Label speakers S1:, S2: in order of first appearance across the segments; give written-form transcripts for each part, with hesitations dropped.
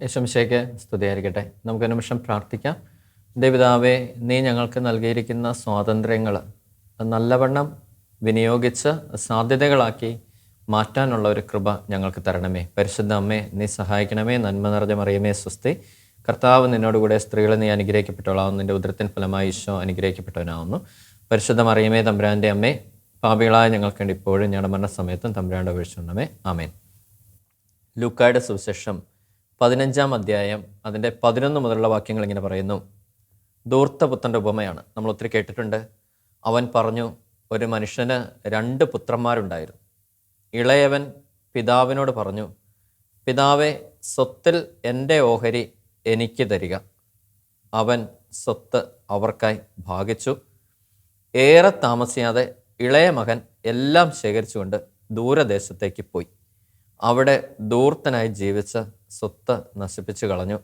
S1: യേശുമിശിഹായ്ക്ക് സ്തുതിയായിരിക്കട്ടെ. നമുക്ക് നിമിഷം പ്രാർത്ഥിക്കാം. ദൈവപിതാവേ, നീ ഞങ്ങൾക്ക് നൽകിയിരിക്കുന്ന സ്വാതന്ത്ര്യങ്ങൾ നല്ലവണ്ണം വിനിയോഗിച്ച് സാധ്യതകളാക്കി മാറ്റാനുള്ള ഒരു കൃപ ഞങ്ങൾക്ക് തരണമേ. പരിശുദ്ധ അമ്മേ, നീ സഹായിക്കണമേ. നന്മ നിറഞ്ഞ മറിയമേ, സ്വസ്തി. കർത്താവ് നിന്നോടുകൂടെ സ്ത്രീകളെ നീ അനുഗ്രഹിക്കപ്പെട്ടവളാവുന്നു. നിൻ്റെ ഉദരത്തിൻ ഫലമായി ഈശോ അനുഗ്രഹിക്കപ്പെട്ടവനാവുന്നു. പരിശുദ്ധ മറിയമേ, തമ്പുരാൻ്റെ അമ്മേ, പാപികളായ ഞങ്ങൾക്ക് വേണ്ടി ഇപ്പോഴും ഞങ്ങളുടെ മരണസമയത്തും തമ്പുരാൻ്റെ വീഴ്ചയുണ്ടമേ. ആമേൻ. ലൂക്കായുടെ സുവിശേഷം 15-ാം അധ്യായം അതിൻ്റെ 11 മുതലുള്ള വാക്യങ്ങൾ ഇങ്ങനെ പറയുന്നു. ധൂർത്തപുത്രൻ്റെ ഉപമയാണ് നമ്മൾ ഒത്തിരി കേട്ടിട്ടുണ്ട്. അവൻ പറഞ്ഞു, ഒരു മനുഷ്യന് 2 പുത്രന്മാരുണ്ടായിരുന്നു. ഇളയവൻ പിതാവിനോട് പറഞ്ഞു, പിതാവേ, സ്വത്തിൽ എൻ്റെ ഓഹരി എനിക്ക് തരിക. അവൻ സ്വത്ത് അവർക്കായി ഭാഗിച്ചു. ഏറെ താമസിയാതെ ഇളയ മകൻ എല്ലാം ശേഖരിച്ചുകൊണ്ട് ദൂരദേശത്തേക്ക് പോയി. അവിടെ ധൂർത്തനായി ജീവിച്ച് സ്വത്ത് നശിപ്പിച്ചു കളഞ്ഞു.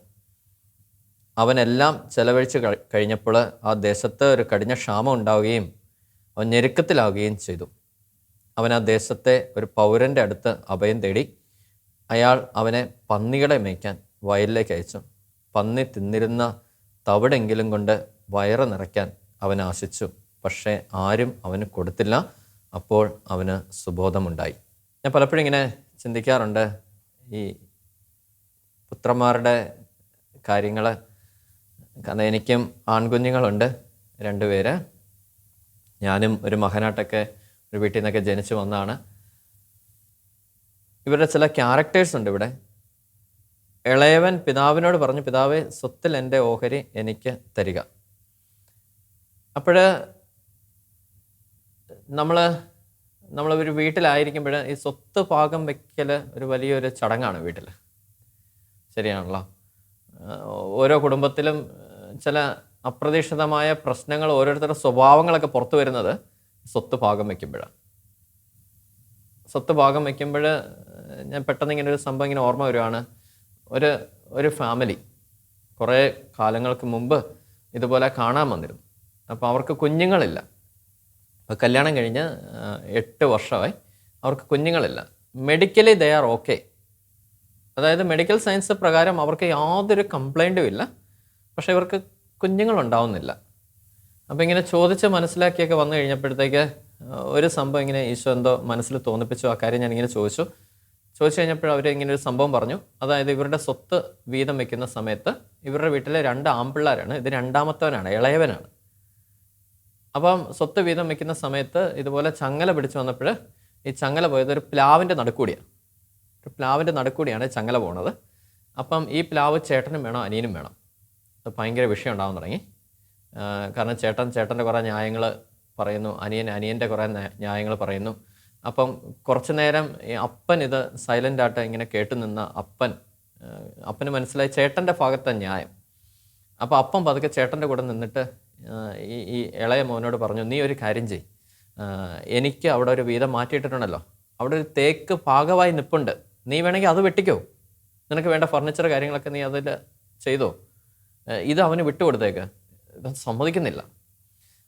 S1: അവനെല്ലാം ചെലവഴിച്ച് കഴിഞ്ഞപ്പോൾ ആ ദേശത്ത് ഒരു കഠിന ക്ഷാമം ഉണ്ടാവുകയും അവൻ ഞെരുക്കത്തിലാവുകയും ചെയ്തു. അവൻ ആ ദേശത്തെ ഒരു പൗരൻ്റെ അടുത്ത് അഭയം തേടി. അയാൾ അവനെ പന്നികളെ മേയ്ക്കാൻ വയലിലേക്ക് അയച്ചു. പന്നി തിന്നിരുന്ന തവിടെങ്കിലും കൊണ്ട് വയറ് നിറയ്ക്കാൻ അവൻ ആശിച്ചു. പക്ഷേ ആരും അവന് കൊടുത്തില്ല. അപ്പോൾ അവന് സുബോധമുണ്ടായി. ഞാൻ പലപ്പോഴും ഇങ്ങനെ ചിന്തിക്കാറുണ്ട്, ഈ പുത്രന്മാരുടെ കാര്യങ്ങൾ. കാരണം എനിക്കും ആൺകുഞ്ഞുങ്ങളുണ്ട് 2 പേര്. ഞാനും ഒരു മകനായിട്ടൊക്കെ ഒരു വീട്ടിൽ നിന്നൊക്കെ ജനിച്ചു വന്നതാണ്. ഇവരുടെ ചില ക്യാരക്ടേഴ്സ് ഉണ്ട് ഇവിടെ. ഇളയവൻ പിതാവിനോട് പറഞ്ഞു, പിതാവേ, സ്വത്തിൽ എൻ്റെ ഓഹരി എനിക്ക് തരിക. അപ്പോൾ നമ്മളൊരു വീട്ടിലായിരിക്കുമ്പോൾ ഈ സ്വത്ത് ഭാഗം വയ്ക്കൽ ഒരു വലിയൊരു ചടങ്ങാണ് വീട്ടിൽ. ശരിയാണല്ലോ. ഓരോ കുടുംബത്തിലും ചില അപ്രതീക്ഷിതമായ പ്രശ്നങ്ങൾ, ഓരോരുത്തരുടെ സ്വഭാവങ്ങളൊക്കെ പുറത്തു വരുന്നത് സ്വത്ത് ഭാഗം വയ്ക്കുമ്പോഴാണ്. സ്വത്ത് ഭാഗം വയ്ക്കുമ്പോൾ ഞാൻ പെട്ടെന്ന് ഇങ്ങനെ ഒരു സംഭവം ഇങ്ങനെ ഓർമ്മ വരുവാണ്. ഒരു ഫാമിലി കുറേ കാലങ്ങൾക്ക് മുമ്പ് ഇതുപോലെ കാണാൻ വന്നിരുന്നു. അപ്പോൾ അവർക്ക് കുഞ്ഞുങ്ങളില്ല. അപ്പോൾ കല്യാണം കഴിഞ്ഞ് 8 വർഷമായി. അവർക്ക് കുഞ്ഞുങ്ങളില്ല. Medically they are okay. അതായത് മെഡിക്കൽ സയൻസ് പ്രകാരം അവർക്ക് യാതൊരു കംപ്ലൈൻറ്റും ഇല്ല. പക്ഷേ ഇവർക്ക് കുഞ്ഞുങ്ങളുണ്ടാവുന്നില്ല. അപ്പോൾ ഇങ്ങനെ ചോദിച്ച് മനസ്സിലാക്കിയൊക്കെ വന്നു കഴിഞ്ഞപ്പോഴത്തേക്ക് ഒരു സംഭവം ഇങ്ങനെ ഈശോ എന്തോ മനസ്സിൽ തോന്നിപ്പിച്ചു. ആ കാര്യം ഞാനിങ്ങനെ ചോദിച്ചു കഴിഞ്ഞപ്പോൾ അവർ ഇങ്ങനെ ഒരു സംഭവം പറഞ്ഞു. അതായത് ഇവരുടെ സ്വത്ത് വീതം വയ്ക്കുന്ന സമയത്ത് ഇവരുടെ വീട്ടിലെ 2 ആൺപിള്ളേരാണ്. ഇത് 2ാമത്തവനാണ്, ഇളയവനാണ്. അപ്പം സ്വത്ത് വീതം വയ്ക്കുന്ന സമയത്ത് ഇതുപോലെ ചങ്ങല പിടിച്ചു വന്നപ്പോൾ ഈ ചങ്ങല പോയത് ഒരു പ്ലാവിൻ്റെ നടുക്കൂടിയാണ്. ഒരു പ്ലാവിൻ്റെ നടുക്കൂടിയാണ് ചങ്ങല പോണത്. അപ്പം ഈ പ്ലാവ് ചേട്ടനും വേണം, അനിയനും വേണം. അത് ഭയങ്കര വിഷയം ഉണ്ടാകാൻ തുടങ്ങി. കാരണം ചേട്ടൻ്റെ കുറേ ന്യായങ്ങൾ പറയുന്നു, അനിയൻ്റെ കുറേ ന്യായങ്ങൾ പറയുന്നു. അപ്പം കുറച്ച് നേരം ഈ അപ്പൻ ഇത് സൈലൻ്റായിട്ട് ഇങ്ങനെ കേട്ടു നിന്ന അപ്പന് മനസ്സിലായി ചേട്ടൻ്റെ ഭാഗത്തെ ന്യായം. അപ്പോൾ അപ്പൻ പതുക്കെ ചേട്ടൻ്റെ കൂടെ നിന്നിട്ട് ഈ ഇളയ മോനോട് പറഞ്ഞു, നീ ഒരു കാര്യം ചെയ്യ്, എനിക്ക് അവിടെ ഒരു വീതം മാറ്റിയിട്ടിട്ടുണ്ടല്ലോ, അവിടെ ഒരു തേക്ക് പാകമായി നിൽപ്പുണ്ട്, നീ വേണമെങ്കിൽ അത് വെട്ടിക്കോ, നിനക്ക് വേണ്ട ഫർണിച്ചർ കാര്യങ്ങളൊക്കെ നീ അതിൽ ചെയ്തോ, ഇത് അവന് വിട്ടുകൊടുത്തേക്ക്. ഇവൻ സമ്മതിക്കുന്നില്ല.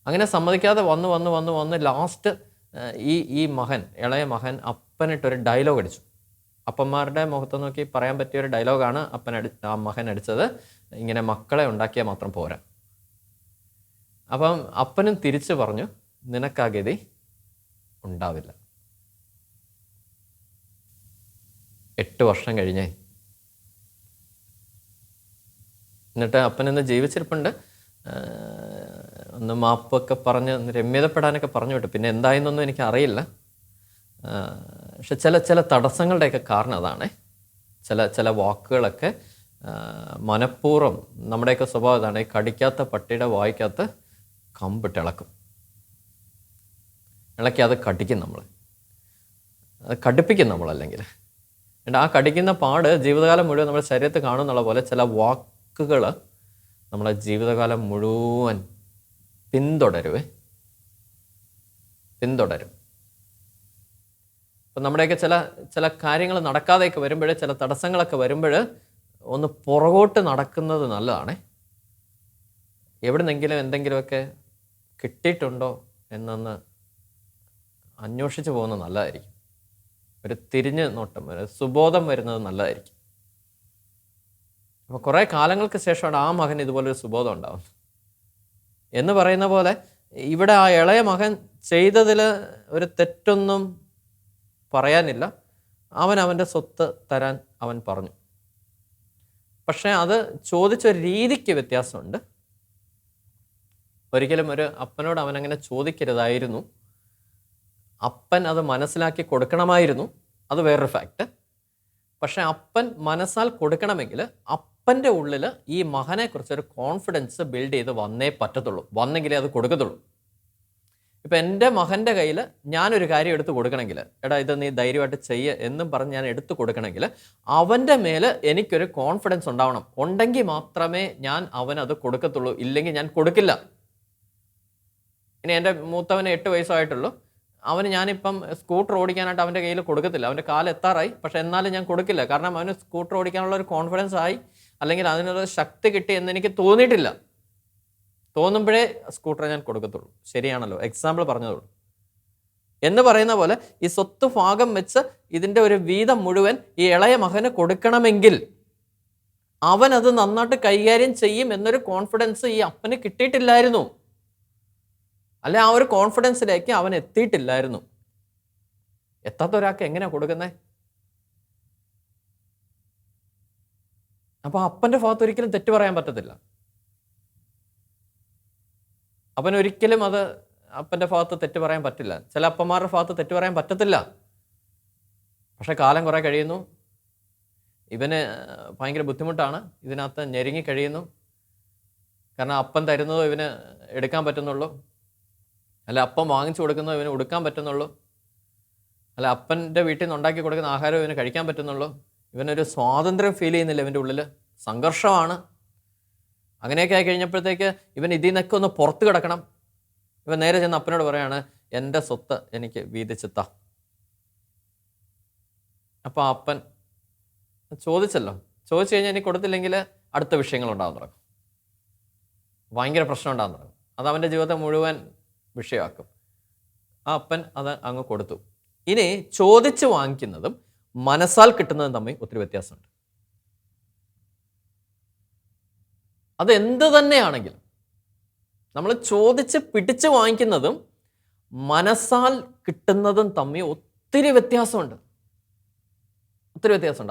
S1: അങ്ങനെ സമ്മതിക്കാതെ വന്ന് ലാസ്റ്റ് ഈ ഇളയ മകൻ അപ്പനിട്ടൊരു ഡയലോഗ് അടിച്ചു. അപ്പന്മാരുടെ മുഖത്ത് നോക്കി പറയാൻ പറ്റിയൊരു ഡയലോഗാണ് ആ മകൻ അടിച്ചത്. ഇങ്ങനെ മക്കളെ ഉണ്ടാക്കിയാൽ മാത്രം പോരാ. അപ്പം അപ്പനും തിരിച്ചു പറഞ്ഞു, നിനക്കാ ഗതി ഉണ്ടാവില്ല. 8 വർഷം കഴിഞ്ഞേ. എന്നിട്ട് അപ്പനിന്ന് ജീവിച്ചിരിപ്പുണ്ട്. ഒന്ന് മാപ്പൊക്കെ പറഞ്ഞ് രമ്യതപ്പെടാനൊക്കെ പറഞ്ഞു വിട്ടു. പിന്നെ എന്തായെന്നൊന്നും എനിക്കറിയില്ല. പക്ഷെ ചില തടസ്സങ്ങളുടെയൊക്കെ കാരണം അതാണ്. ചില വാക്കുകളൊക്കെ മനഃപൂർവ്വം, നമ്മുടെയൊക്കെ സ്വഭാവം ഇതാണ്, കടിക്കാത്ത പട്ടിയുടെ വായിക്കകത്ത് കമ്പിട്ട് ഇളക്കി അത് കടിക്കും, അത് കടുപ്പിക്കും നമ്മളല്ലെങ്കിൽ. എന്നിട്ട് ആ കടിക്കുന്ന പാട് ജീവിതകാലം മുഴുവൻ നമ്മുടെ ശരീരത്തിൽ കാണുന്നുള്ള പോലെ ചില വാക്കുകൾ നമ്മളെ ജീവിതകാലം മുഴുവൻ പിന്തുടരും. അപ്പം നമ്മുടെയൊക്കെ ചില കാര്യങ്ങൾ നടക്കാതെയൊക്കെ വരുമ്പോൾ, ചില തടസ്സങ്ങളൊക്കെ വരുമ്പോൾ ഒന്ന് പുറകോട്ട് നടക്കുന്നത് നല്ലതാണ്. എവിടുന്നെങ്കിലും എന്തെങ്കിലുമൊക്കെ കിട്ടിയിട്ടുണ്ടോ എന്നൊന്ന് അന്വേഷിച്ച് പോകുന്നത് നല്ലതായിരിക്കും. ഒരു തിരിഞ്ഞ് നോട്ടം, ഒരു സുബോധം വരുന്നത് നല്ലതായിരിക്കും. അപ്പോൾ കുറേ കാലങ്ങൾക്ക് ശേഷമാണ് ആ മകൻ ഇതുപോലൊരു സുബോധം ഉണ്ടാവുന്നത്. എന്ന് പറയുന്ന പോലെ ഇവിടെ ആ ഇളയ മകൻ ചെയ്തതിൽ ഒരു തെറ്റൊന്നും പറയാനില്ല. അവൻ അവൻ്റെ സ്വത്ത് തരാൻ അവൻ പറഞ്ഞു. പക്ഷേ അത് ചോദിച്ച രീതിക്ക് വ്യത്യാസമുണ്ട്. ഒരിക്കലും ഒരു അപ്പനോട് അവൻ അങ്ങനെ ചോദിക്കരുതായിരുന്നു. അപ്പൻ അത് മനസ്സിലാക്കി കൊടുക്കണമായിരുന്നു, അത് വേറൊരു ഫാക്റ്റ്. പക്ഷെ അപ്പൻ മനസ്സാൽ കൊടുക്കണമെങ്കിൽ അപ്പൻ്റെ ഉള്ളിൽ ഈ മകനെക്കുറിച്ചൊരു കോൺഫിഡൻസ് ബിൽഡ് ചെയ്ത് വന്നേ പറ്റത്തുള്ളൂ, വന്നെങ്കിലേ അത് കൊടുക്കത്തുള്ളൂ. ഇപ്പം എൻ്റെ മകൻ്റെ കയ്യിൽ ഞാനൊരു കാര്യം എടുത്ത് കൊടുക്കണമെങ്കിൽ, എടാ ഇത് നീ ധൈര്യമായിട്ട് ചെയ്യ എന്നും പറഞ്ഞ് ഞാൻ എടുത്തു കൊടുക്കണമെങ്കിൽ അവൻ്റെ മേൽ എനിക്കൊരു കോൺഫിഡൻസ് ഉണ്ടാവണം. ഉണ്ടെങ്കിൽ മാത്രമേ ഞാൻ അവനത് കൊടുക്കത്തുള്ളൂ, ഇല്ലെങ്കിൽ ഞാൻ കൊടുക്കില്ല. ഇനി എൻ്റെ മൂത്തവന് 8 വയസ്സായിട്ടുള്ളൂ. അവന് ഞാനിപ്പം സ്കൂട്ടർ ഓടിക്കാനായിട്ട് അവൻ്റെ കയ്യിൽ കൊടുക്കത്തില്ല. അവൻ്റെ കാലെത്താറായി, പക്ഷെ എന്നാലും ഞാൻ കൊടുക്കില്ല. കാരണം അവന് സ്കൂട്ടർ ഓടിക്കാനുള്ള ഒരു കോൺഫിഡൻസ് ആയി, അല്ലെങ്കിൽ അതിനൊരു ശക്തി കിട്ടി എന്ന് എനിക്ക് തോന്നിയിട്ടില്ല. തോന്നുമ്പോഴേ സ്കൂട്ടർ ഞാൻ കൊടുക്കത്തുള്ളൂ. ശരിയാണല്ലോ, എക്സാമ്പിൾ പറഞ്ഞതുള്ളൂ. എന്ന് പറയുന്ന പോലെ ഈ സ്വത്ത് ഭാഗം വെച്ച് ഇതിൻ്റെ ഒരു വീതം മുഴുവൻ ഈ ഇളയ മകന് കൊടുക്കണമെങ്കിൽ അവൻ അത് നന്നായിട്ട് കൈകാര്യം ചെയ്യും എന്നൊരു കോൺഫിഡൻസ് ഈ അപ്പന് കിട്ടിയിട്ടില്ലായിരുന്നു. അല്ലെ, ആ ഒരു കോൺഫിഡൻസിലേക്ക് അവൻ എത്തിയിട്ടില്ലായിരുന്നു. എത്താത്ത ഒരാൾക്ക് എങ്ങനെയാ കൊടുക്കുന്നത്? അപ്പൊ അപ്പന്റെ ഭാഗത്ത് ഒരിക്കലും തെറ്റ് പറയാൻ പറ്റത്തില്ല. ഒരിക്കലും അത് അപ്പന്റെ ഭാഗത്ത് തെറ്റ് പറയാൻ പറ്റില്ല. ചില അപ്പന്മാരുടെ ഭാഗത്ത് തെറ്റ് പറയാൻ പറ്റത്തില്ല. പക്ഷെ കാലം കുറെ കഴിയുന്നു, ഇവന് ഭയങ്കര ബുദ്ധിമുട്ടാണ്, ഇതിനകത്ത് ഞെരുങ്ങി കഴിയുന്നു. കാരണം അപ്പൻ തരുന്നതോ ഇവന് എടുക്കാൻ പറ്റുന്നുള്ളൂ, അല്ല അപ്പം വാങ്ങിച്ചു കൊടുക്കുന്നതോ ഇവന് ഉടുക്കാൻ പറ്റുന്നുള്ളൂ, അല്ല അപ്പൻ്റെ വീട്ടിൽ നിന്ന് ഉണ്ടാക്കി കൊടുക്കുന്ന ആഹാരം ഇവന് കഴിക്കാൻ പറ്റുന്നുള്ളൂ. ഇവനൊരു സ്വാതന്ത്ര്യം ഫീൽ ചെയ്യുന്നില്ല, ഇവൻ്റെ ഉള്ളിൽ സംഘർഷമാണ്. അങ്ങനെയൊക്കെ ആയി കഴിഞ്ഞപ്പോഴത്തേക്ക് ഇവൻ ഇതിൽ നിന്നൊക്കെ ഒന്ന് പുറത്ത് കിടക്കണം. ഇവൻ നേരെ ചെന്ന് അപ്പനോട് പറയാണ്, എൻ്റെ സ്വത്ത് എനിക്ക് വീതിച്ചെത്താ. അപ്പോൾ അപ്പൻ ചോദിച്ചല്ലോ, ചോദിച്ചു കഴിഞ്ഞാൽ ഇനി കൊടുത്തില്ലെങ്കിൽ അടുത്ത വിഷയങ്ങൾ ഉണ്ടാകാൻ തുടങ്ങും, ഭയങ്കര പ്രശ്നം ഉണ്ടാകാൻ തുടങ്ങും. അത് അവൻ്റെ ജീവിതത്തെ മുഴുവൻ വിഷയമാക്കും. ആ അപ്പൻ അത് അങ്ങ് കൊടുത്തു. ഇനി ചോദിച്ച് വാങ്ങിക്കുന്നതും മനസ്സാൽ കിട്ടുന്നതും തമ്മിൽ ഒത്തിരി വ്യത്യാസമുണ്ട്. അത് എന്ത് തന്നെയാണെങ്കിലും നമ്മൾ ചോദിച്ച് പിടിച്ച് വാങ്ങിക്കുന്നതും മനസ്സാൽ കിട്ടുന്നതും തമ്മിൽ ഒത്തിരി വ്യത്യാസമുണ്ട്.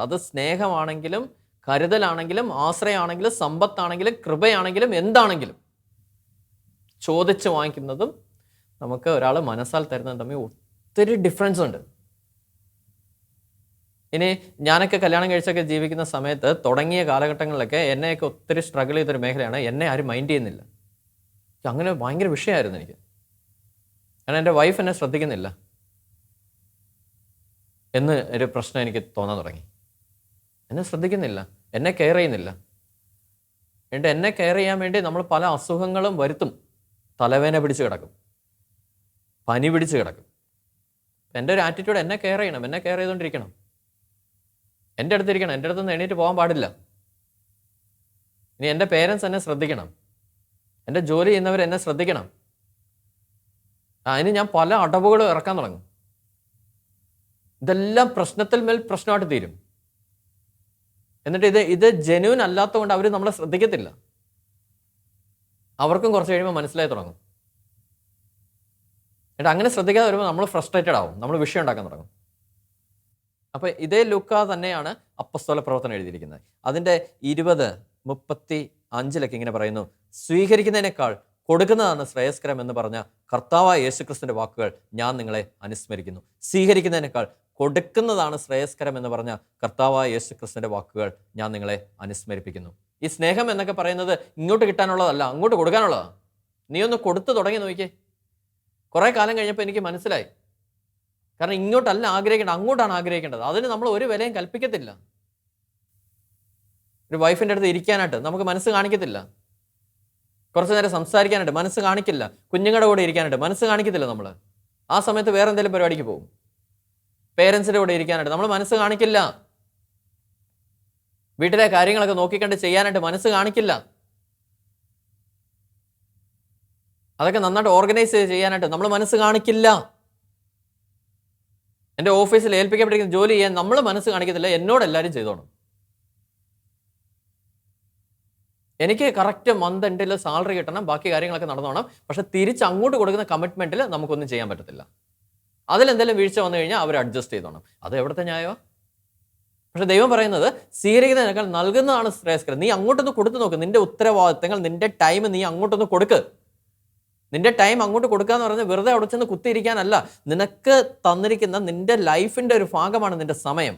S1: അത് സ്നേഹമാണെങ്കിലും കരുതലാണെങ്കിലും ആശ്രയമാണെങ്കിലും സമ്പത്താണെങ്കിലും കൃപയാണെങ്കിലും എന്താണെങ്കിലും ചോദിച്ച് വാങ്ങിക്കുന്നതും നമുക്ക് ഒരാൾ മനസ്സാൽ തരുന്നതും തമ്മിൽ ഒത്തിരി ഡിഫറൻസ് ഉണ്ട്. ഇനി ഞാനൊക്കെ കല്യാണം കഴിച്ചൊക്കെ ജീവിക്കുന്ന സമയത്ത് തുടങ്ങിയ കാലഘട്ടങ്ങളിലൊക്കെ എന്നെയൊക്കെ ഒത്തിരി സ്ട്രഗിൾ ചെയ്തൊരു മേഖലയാണ്. എന്നെ ആരും മൈൻഡ് ചെയ്യുന്നില്ല. അങ്ങനെ ഭയങ്കര വിഷയമായിരുന്നു എനിക്ക്. കാരണം എൻ്റെ വൈഫ് എന്നെ ശ്രദ്ധിക്കുന്നില്ല എന്ന് ഒരു പ്രശ്നം എനിക്ക് തോന്നാൻ തുടങ്ങി. എന്നെ ശ്രദ്ധിക്കുന്നില്ല, എന്നെ കെയർ ചെയ്യുന്നില്ല. എന്നിട്ട് എന്നെ കെയർ ചെയ്യാൻ വേണ്ടി നമ്മൾ പല അസുഖങ്ങളും വരുത്തും. തലവേദന പിടിച്ച് കിടക്കും, പനി പിടിച്ച് കിടക്കും. എൻ്റെ ഒരു ആറ്റിറ്റ്യൂഡ് എന്നെ കെയർ ചെയ്യണം, എന്നെ കെയർ ചെയ്തുകൊണ്ടിരിക്കണം, എൻ്റെ അടുത്തിരിക്കണം, എൻ്റെ അടുത്ത് നിന്ന് എണീറ്റ് പോകാൻ പാടില്ല. ഇനി എൻ്റെ പേരൻസ് എന്നെ ശ്രദ്ധിക്കണം, എൻ്റെ ജോലി ചെയ്യുന്നവർ എന്നെ ശ്രദ്ധിക്കണം. അതിന് ഞാൻ പല അടവുകളും ഇറക്കാൻ തുടങ്ങും. ഇതെല്ലാം പ്രശ്നത്തിൽ മേൽ പ്രശ്നമായിട്ട് തീരും. എന്നിട്ട് ഇത് ജെന്യൂൻ അല്ലാത്തത് കൊണ്ട് അവർ നമ്മളെ ശ്രദ്ധിക്കത്തില്ല. അവർക്കും കുറച്ച് കഴിയുമ്പോൾ മനസ്സിലായി തുടങ്ങും. എന്നിട്ട് അങ്ങനെ ശ്രദ്ധിക്കാതെ വരുമ്പോൾ നമ്മൾ ഫ്രസ്ട്രേറ്റഡ് ആവും, നമ്മൾ വിഷയം ഉണ്ടാക്കാൻ തുടങ്ങും. അപ്പോൾ ഇതേ ലൂക്ക തന്നെയാണ് അപ്പസ്തോല പ്രവർത്തനം എഴുതിയിരിക്കുന്നത്. അതിൻ്റെ 20:35 ഇങ്ങനെ പറയുന്നു, സ്വീകരിക്കുന്നതിനേക്കാൾ കൊടുക്കുന്നതാണ് ശ്രേയസ്കരം എന്ന് പറഞ്ഞ കർത്താവായ യേശുക്രിസ്തുവിൻ്റെ വാക്കുകൾ ഞാൻ നിങ്ങളെ അനുസ്മരിക്കുന്നു. സ്വീകരിക്കുന്നതിനേക്കാൾ കൊടുക്കുന്നതാണ് ശ്രേയസ്കരം എന്ന് പറഞ്ഞ കർത്താവായ യേശുക്രിസ്തുവിൻ്റെ വാക്കുകൾ ഞാൻ നിങ്ങളെ അനുസ്മരിപ്പിക്കുന്നു. ഈ സ്നേഹം എന്നൊക്കെ പറയുന്നത് ഇങ്ങോട്ട് കിട്ടാനുള്ളതല്ല, അങ്ങോട്ട് കൊടുക്കാനുള്ളതാണ്. നീ ഒന്ന് കൊടുത്തു തുടങ്ങി നോക്കിയേ. കുറേ കാലം കഴിഞ്ഞപ്പോൾ എനിക്ക് മനസ്സിലായി, കാരണം ഇങ്ങോട്ടല്ല ആഗ്രഹിക്കേണ്ടത്, അങ്ങോട്ടാണ് ആഗ്രഹിക്കേണ്ടത്. അതിന് നമ്മൾ ഒരു വിലയും കൽപ്പിക്കത്തില്ല. ഒരു വൈഫിൻ്റെ അടുത്ത് ഇരിക്കാനായിട്ട് നമുക്ക് മനസ്സ് കാണിക്കത്തില്ല, കുറച്ച് നേരം സംസാരിക്കാനായിട്ട് മനസ്സ് കാണിക്കില്ല, കുഞ്ഞുങ്ങളുടെ കൂടെ ഇരിക്കാനായിട്ട് മനസ്സ് കാണിക്കത്തില്ല. നമ്മൾ ആ സമയത്ത് വേറെ എന്തെങ്കിലും പരിപാടിക്ക് പോകും. പേരൻസിൻ്റെ കൂടെ ഇരിക്കാനായിട്ട് നമ്മൾ മനസ്സ് കാണിക്കില്ല. വീട്ടിലെ കാര്യങ്ങളൊക്കെ നോക്കിക്കണ്ട് ചെയ്യാനായിട്ട് മനസ്സ് കാണിക്കില്ല. അതൊക്കെ നന്നായിട്ട് ഓർഗനൈസ് ചെയ്യാനായിട്ട് നമ്മൾ മനസ്സ് കാണിക്കില്ല. എൻ്റെ ഓഫീസിൽ ഏൽപ്പിക്കപ്പെട്ടിരിക്കുന്ന ജോലി ചെയ്യാൻ നമ്മൾ മനസ്സ് കാണിക്കത്തില്ല. എന്നോട് എല്ലാവരും ചെയ്തോണം. എനിക്ക് കറക്റ്റ് മന്ത് എൻഡിൽ സാലറി കിട്ടണം, ബാക്കി കാര്യങ്ങളൊക്കെ നടന്നോണം. പക്ഷെ തിരിച്ച് അങ്ങോട്ട് കൊടുക്കുന്ന കമ്മിറ്റ്മെന്റിൽ നമുക്കൊന്നും ചെയ്യാൻ പറ്റത്തില്ല. അതിലെന്തെങ്കിലും വീഴ്ച വന്നു കഴിഞ്ഞാൽ അവർ അഡ്ജസ്റ്റ് ചെയ്തോണം. അത് എവിടുത്തെ ന്യായമാണ്? പക്ഷെ ദൈവം പറയുന്നത് സ്വീകരിക്കുന്നതിനേക്കാൾ നൽകുന്നതാണ് ശ്രേയസ്കരം. നീ അങ്ങോട്ടൊന്ന് കൊടുത്തു നോക്ക്. നിന്റെ ഉത്തരവാദിത്തങ്ങൾ, നിന്റെ ടൈം നീ അങ്ങോട്ടൊന്ന് കൊടുക്ക്. നിന്റെ ടൈം അങ്ങോട്ട് കൊടുക്കുക എന്ന് പറഞ്ഞാൽ വെറുതെ അവിടെ ചെന്ന് കുത്തിയിരിക്കാനല്ല. നിനക്ക് തന്നിരിക്കുന്ന നിന്റെ ലൈഫിൻ്റെ ഒരു ഭാഗമാണ് നിന്റെ സമയം.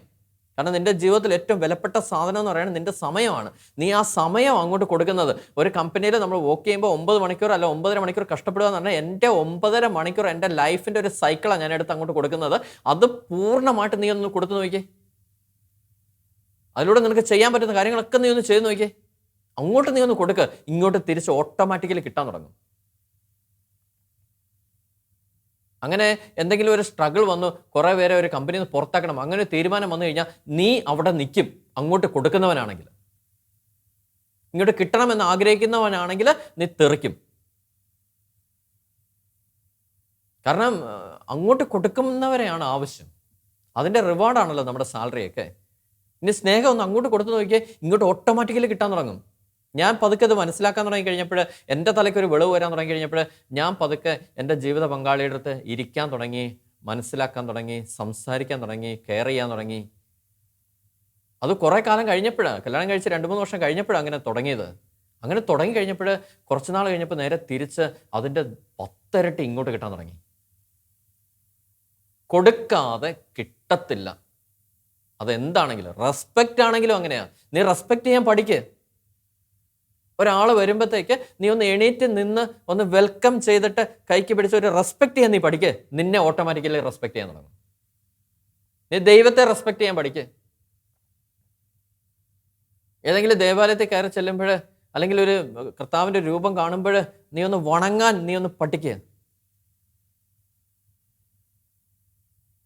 S1: കാരണം നിന്റെ ജീവിതത്തിൽ ഏറ്റവും വിലപ്പെട്ട സാധനം എന്ന് പറയുന്നത് നിന്റെ സമയമാണ്. നീ ആ സമയം അങ്ങോട്ട് കൊടുക്കുന്നത്. ഒരു കമ്പനിയിൽ നമ്മൾ വർക്ക് ചെയ്യുമ്പോൾ 9 മണിക്കൂർ അല്ല 9.5 മണിക്കൂർ കഷ്ടപ്പെടുക എന്ന് പറഞ്ഞാൽ എൻ്റെ 9.5 മണിക്കൂർ എൻ്റെ ലൈഫിൻ്റെ ഒരു സൈക്കിളാണ് ഞാൻ എടുത്ത് അങ്ങോട്ട് കൊടുക്കുന്നത്. അത് പൂർണ്ണമായിട്ട് നീ ഒന്ന് കൊടുത്തു നോക്കിയേ. അതിലൂടെ നിനക്ക് ചെയ്യാൻ പറ്റുന്ന കാര്യങ്ങളൊക്കെ നീ ഒന്ന് ചെയ്ത് നോക്കിയേ. അങ്ങോട്ട് നീ ഒന്ന് കൊടുക്കുക, ഇങ്ങോട്ട് തിരിച്ച് ഓട്ടോമാറ്റിക്കലി കിട്ടാൻ തുടങ്ങും. അങ്ങനെ എന്തെങ്കിലും ഒരു സ്ട്രഗിൾ വന്നു, കുറേ പേരെ ഒരു കമ്പനിയിൽ നിന്ന് പുറത്താക്കണം, അങ്ങനെ ഒരു തീരുമാനം വന്നു കഴിഞ്ഞാൽ നീ അവിടെ നിൽക്കും. അങ്ങോട്ട് കൊടുക്കുന്നവനാണെങ്കിൽ, ഇങ്ങോട്ട് കിട്ടണമെന്ന് ആഗ്രഹിക്കുന്നവനാണെങ്കിൽ നീ തെറിക്കും. കാരണം അങ്ങോട്ട് കൊടുക്കുന്നവരെയാണ് ആവശ്യം. അതിൻ്റെ റിവാർഡാണല്ലോ നമ്മുടെ സാലറിയൊക്കെ. ഇനി സ്നേഹം ഒന്ന് അങ്ങോട്ട് കൊടുത്തു നോക്കിയേ, ഇങ്ങോട്ട് ഓട്ടോമാറ്റിക്കലി കിട്ടാൻ തുടങ്ങും. ഞാൻ പതുക്കെ അത് മനസ്സിലാക്കാൻ തുടങ്ങി കഴിഞ്ഞപ്പോൾ, എൻ്റെ തലയ്ക്ക് ഒരു വെളിവ് വരാൻ തുടങ്ങി കഴിഞ്ഞപ്പോൾ, ഞാൻ പതുക്കെ എൻ്റെ ജീവിത പങ്കാളിയുടെ അടുത്ത് ഇരിക്കാൻ തുടങ്ങി, മനസ്സിലാക്കാൻ തുടങ്ങി, സംസാരിക്കാൻ തുടങ്ങി, കെയർ ചെയ്യാൻ തുടങ്ങി. അത് കുറേ കാലം കഴിഞ്ഞപ്പോഴാണ്, കല്യാണം കഴിച്ച് 2-3 വർഷം കഴിഞ്ഞപ്പോഴാണ് അങ്ങനെ തുടങ്ങിയത്. അങ്ങനെ തുടങ്ങി കഴിഞ്ഞപ്പോൾ കുറച്ച് നാൾ കഴിഞ്ഞപ്പോൾ നേരെ തിരിച്ച് അതിൻ്റെ 10 ഇരട്ടി ഇങ്ങോട്ട് കിട്ടാൻ തുടങ്ങി. കൊടുക്കാതെ കിട്ടത്തില്ല. അതെന്താണെങ്കിലും, റെസ്പെക്റ്റ് ആണെങ്കിലും അങ്ങനെയാണ്. നീ റെസ്പെക്റ്റ് ചെയ്യാൻ പഠിക്ക്. ഒരാൾ വരുമ്പോഴത്തേക്ക് നീ ഒന്ന് എണീറ്റ് നിന്ന് ഒന്ന് വെൽക്കം ചെയ്തിട്ട് കൈക്ക് പിടിച്ച് ഒരു റെസ്പെക്റ്റ് ചെയ്യാൻ നീ പഠിക്ക്. നിന്നെ ഓട്ടോമാറ്റിക്കലി റെസ്പെക്റ്റ് ചെയ്യാൻ തുടങ്ങും. നീ ദൈവത്തെ റെസ്പെക്റ്റ് ചെയ്യാൻ പഠിക്ക്. ഏതെങ്കിലും ദേവാലയത്തിൽ കയറി ചെല്ലുമ്പോൾ, അല്ലെങ്കിൽ ഒരു കർത്താവിൻ്റെ രൂപം കാണുമ്പോൾ നീ ഒന്ന് വണങ്ങാൻ നീ ഒന്ന് പഠിക്കുക.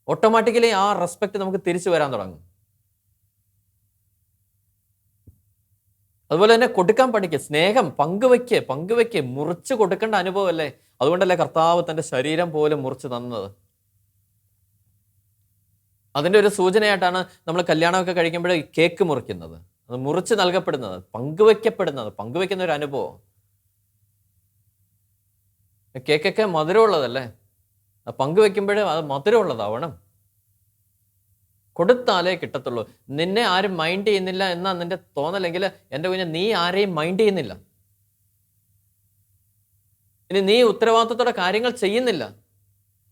S1: ഓട്ടോമാറ്റിക്കലി ആ റെസ്പെക്റ്റ് നമുക്ക് തിരിച്ചു വരാൻ തുടങ്ങും. അതുപോലെ തന്നെ കൊടുക്കാൻ പഠിക്കുക. സ്നേഹം പങ്കുവയ്ക്ക്. മുറിച്ച് കൊടുക്കേണ്ട അനുഭവമല്ലേ. അതുകൊണ്ടല്ലേ കർത്താവ് തൻ്റെ ശരീരം പോലും മുറിച്ച് തന്നത്. അതിൻ്റെ ഒരു സൂചനയായിട്ടാണ് നമ്മൾ കല്യാണമൊക്കെ കഴിക്കുമ്പോൾ കേക്ക് മുറിക്കുന്നത്. അത് മുറിച്ച് നൽകപ്പെടുന്നത്, പങ്കുവയ്ക്കുന്ന ഒരു അനുഭവം. കേക്കൊക്കെ മധുരമുള്ളതല്ലേ. പങ്കുവെക്കുമ്പോൾ അത് മധുരമുള്ളതാവണം. കൊടുത്താലേ കിട്ടത്തുള്ളൂ. നിന്നെ ആരും മൈൻഡ് ചെയ്യുന്നില്ല എന്നാ നിന്റെ തോന്നലെങ്കിൽ, എൻ്റെ കുഞ്ഞ്, നീ ആരെയും മൈൻഡ് ചെയ്യുന്നില്ല. ഇനി നീ ഉത്തരവാദിത്തത്തോടെ കാര്യങ്ങൾ ചെയ്യുന്നില്ല,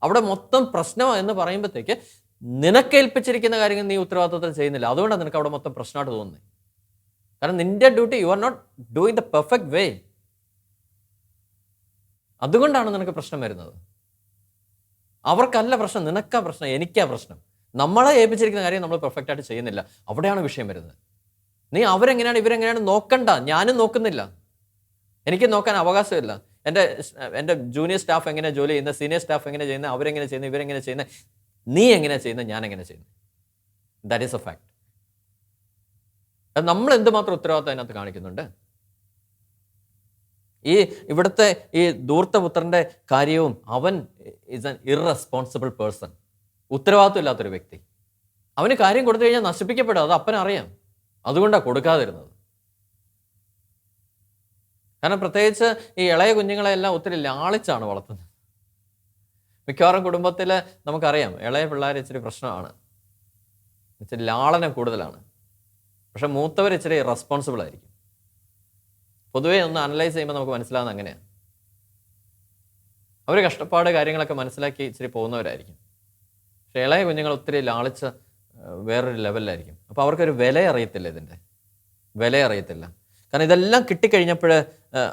S1: അവിടെ മൊത്തം പ്രശ്നമാണ് എന്ന് പറയുമ്പോഴത്തേക്ക് നിനക്കേൽപ്പിച്ചിരിക്കുന്ന കാര്യങ്ങൾ നീ ഉത്തരവാദിത്തത്തിൽ ചെയ്യുന്നില്ല. അതുകൊണ്ടാണ് നിനക്ക് അവിടെ മൊത്തം പ്രശ്നമായിട്ട് തോന്നുന്നത്. കാരണം നിന്റെ duty you are not doing the perfect way. അതുകൊണ്ടാണ് നിനക്ക് പ്രശ്നം വരുന്നത്. അവർക്കല്ല പ്രശ്നം, നിനക്കാ പ്രശ്നം, എനിക്കാ പ്രശ്നം. നമ്മളെ ഏൽപ്പിച്ചിരിക്കുന്ന കാര്യം നമ്മൾ പെർഫെക്റ്റ് ആയിട്ട് ചെയ്യുന്നില്ല. അവിടെയാണ് വിഷയം വരുന്നത്. നീ അവരെങ്ങനെയാണ് ഇവരെങ്ങനെയാണ് നോക്കണ്ട. ഞാനും നോക്കുന്നില്ല, എനിക്ക് നോക്കാൻ അവകാശമില്ല. എൻ്റെ ജൂനിയർ സ്റ്റാഫ് എങ്ങനെ ജോലി ചെയ്യുന്നത്, സീനിയർ സ്റ്റാഫ് എങ്ങനെ ചെയ്യുന്നത്, അവരെങ്ങനെ ചെയ്യുന്നത്, ഇവരെങ്ങനെ ചെയ്യുന്നത്, നീ എങ്ങനെ ചെയ്യുന്നത്, ഞാൻ എങ്ങനെ ചെയ്യുന്നത്, ദാറ്റ് ഈസ് എ ഫാക്ട്. നമ്മൾ എന്തുമാത്രം ഉത്തരവാദിത്തം അതിനകത്ത് കാണിക്കുന്നുണ്ട്. ഇവിടുത്തെ ഈ ധൂർത്തപുത്രൻ്റെ കാര്യവും, അവൻ ഈസ് ആൻ ഇറസ്പോൺസിബിൾ പേഴ്സൺ, ഉത്തരവാദിത്വം ഇല്ലാത്തൊരു വ്യക്തി. അവന് കാര്യം കൊടുത്തു കഴിഞ്ഞാൽ നശിപ്പിക്കപ്പെടും. അത് അപ്പനറിയാം. അതുകൊണ്ടാണ് കൊടുക്കാതിരുന്നത്. കാരണം പ്രത്യേകിച്ച് ഈ ഇളയ കുഞ്ഞുങ്ങളെല്ലാം ഒത്തിരി ലാളിച്ചാണ് വളർത്തുന്നത്. മിക്കവാറും കുടുംബത്തിൽ നമുക്കറിയാം, ഇളയ പിള്ളേർ ഇച്ചിരി പ്രശ്നമാണ്, ഇച്ചിരി ലാളനം കൂടുതലാണ്. പക്ഷെ മൂത്തവർ ഇച്ചിരി റെസ്പോൺസിബിൾ ആയിരിക്കും. പൊതുവേ ഒന്ന് അനലൈസ് ചെയ്യുമ്പോൾ നമുക്ക് മനസ്സിലാവുന്നത് അങ്ങനെയാണ്. അവർ കഷ്ടപ്പാട് കാര്യങ്ങളൊക്കെ മനസ്സിലാക്കി ഇച്ചിരി പോകുന്നവരായിരിക്കും. പക്ഷേ ഇളയ കുഞ്ഞുങ്ങൾ ഒത്തിരി ലാളിച്ച് വേറൊരു ലെവലിലായിരിക്കും. അപ്പോൾ അവർക്കൊരു വില അറിയത്തില്ല, ഇതിൻ്റെ വില അറിയത്തില്ല. കാരണം ഇതെല്ലാം കിട്ടിക്കഴിഞ്ഞപ്പോൾ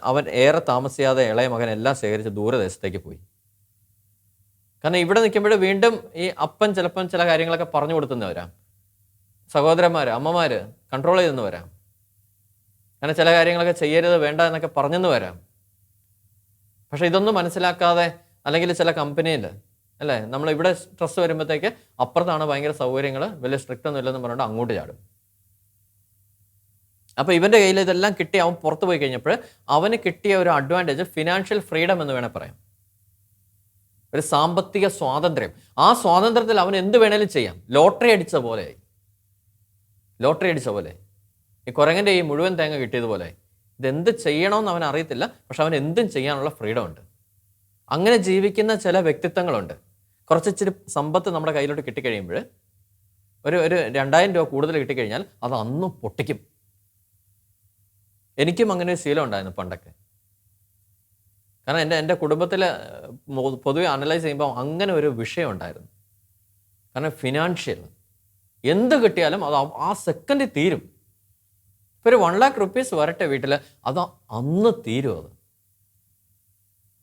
S1: അവൻ ഏറെ താമസിയാതെ ഇളയ മകൻ എല്ലാം ശേഖരിച്ച് ദൂരദേശത്തേക്ക് പോയി. കാരണം ഇവിടെ നിൽക്കുമ്പോൾ വീണ്ടും ഈ അപ്പൻ ചിലപ്പം ചില കാര്യങ്ങളൊക്കെ പറഞ്ഞു കൊടുത്തുനിന്ന് വരാം, സഹോദരന്മാർ, അമ്മമാർ കൺട്രോൾ ചെയ്തെന്ന് വരാം. കാരണം ചില കാര്യങ്ങളൊക്കെ ചെയ്യരുത്, വേണ്ട എന്നൊക്കെ പറഞ്ഞെന്ന് വരാം. പക്ഷെ ഇതൊന്നും മനസ്സിലാക്കാതെ, അല്ലെങ്കിൽ ചില കമ്പനിയിൽ അല്ലേ, നമ്മളിവിടെ സ്ട്രെസ് വരുമ്പോഴത്തേക്ക് അപ്പുറത്താണ് ഭയങ്കര സൗകര്യങ്ങൾ, വലിയ സ്ട്രിക്റ്റ് ഒന്നും ഇല്ലെന്ന് പറഞ്ഞിട്ട് അങ്ങോട്ട് ചാടും. അപ്പോൾ ഇവൻ്റെ കയ്യിൽ ഇതെല്ലാം കിട്ടി അവൻ പുറത്ത് പോയി കഴിഞ്ഞപ്പോൾ അവന് കിട്ടിയ ഒരു അഡ്വാൻറ്റേജ് ഫിനാൻഷ്യൽ ഫ്രീഡം എന്ന് വേണേൽ പറയാം. ഒരു സാമ്പത്തിക സ്വാതന്ത്ര്യം. ആ സ്വാതന്ത്ര്യത്തിൽ അവൻ എന്ത് വേണേലും ചെയ്യാം. ലോട്ടറി അടിച്ച പോലെ. ഈ കുരങ്ങൻ്റെ ഈ മുഴുവൻ തേങ്ങ കിട്ടിയതുപോലെ ഇതെന്ത് ചെയ്യണമെന്ന് അവൻ അറിയത്തില്ല, പക്ഷെ അവൻ എന്തും ചെയ്യാനുള്ള ഫ്രീഡം ഉണ്ട്. അങ്ങനെ ജീവിക്കുന്ന ചില വ്യക്തിത്വങ്ങളുണ്ട്. ഇച്ചിരി സമ്പത്ത് നമ്മുടെ കയ്യിലോട്ട് കിട്ടിക്കഴിയുമ്പോൾ, ഒരു 2000 രൂപ കൂടുതൽ കിട്ടിക്കഴിഞ്ഞാൽ അത് അന്നും പൊട്ടിക്കും. എനിക്കും അങ്ങനെ ഒരു ശീലം ഉണ്ടായിരുന്നു പണ്ടൊക്കെ. കാരണം എൻ്റെ കുടുംബത്തിൽ പൊതുവെ അനലൈസ് ചെയ്യുമ്പോൾ അങ്ങനെ ഒരു വിഷയം ഉണ്ടായിരുന്നു. കാരണം ഫിനാൻഷ്യൽ എന്ത് കിട്ടിയാലും അത് ആ സെക്കൻഡിൽ തീരും. ഇപ്പോൾ ഒരു 1 lakh rupees വരട്ടെ വീട്ടിൽ, അത് അന്ന് തീരും. അത്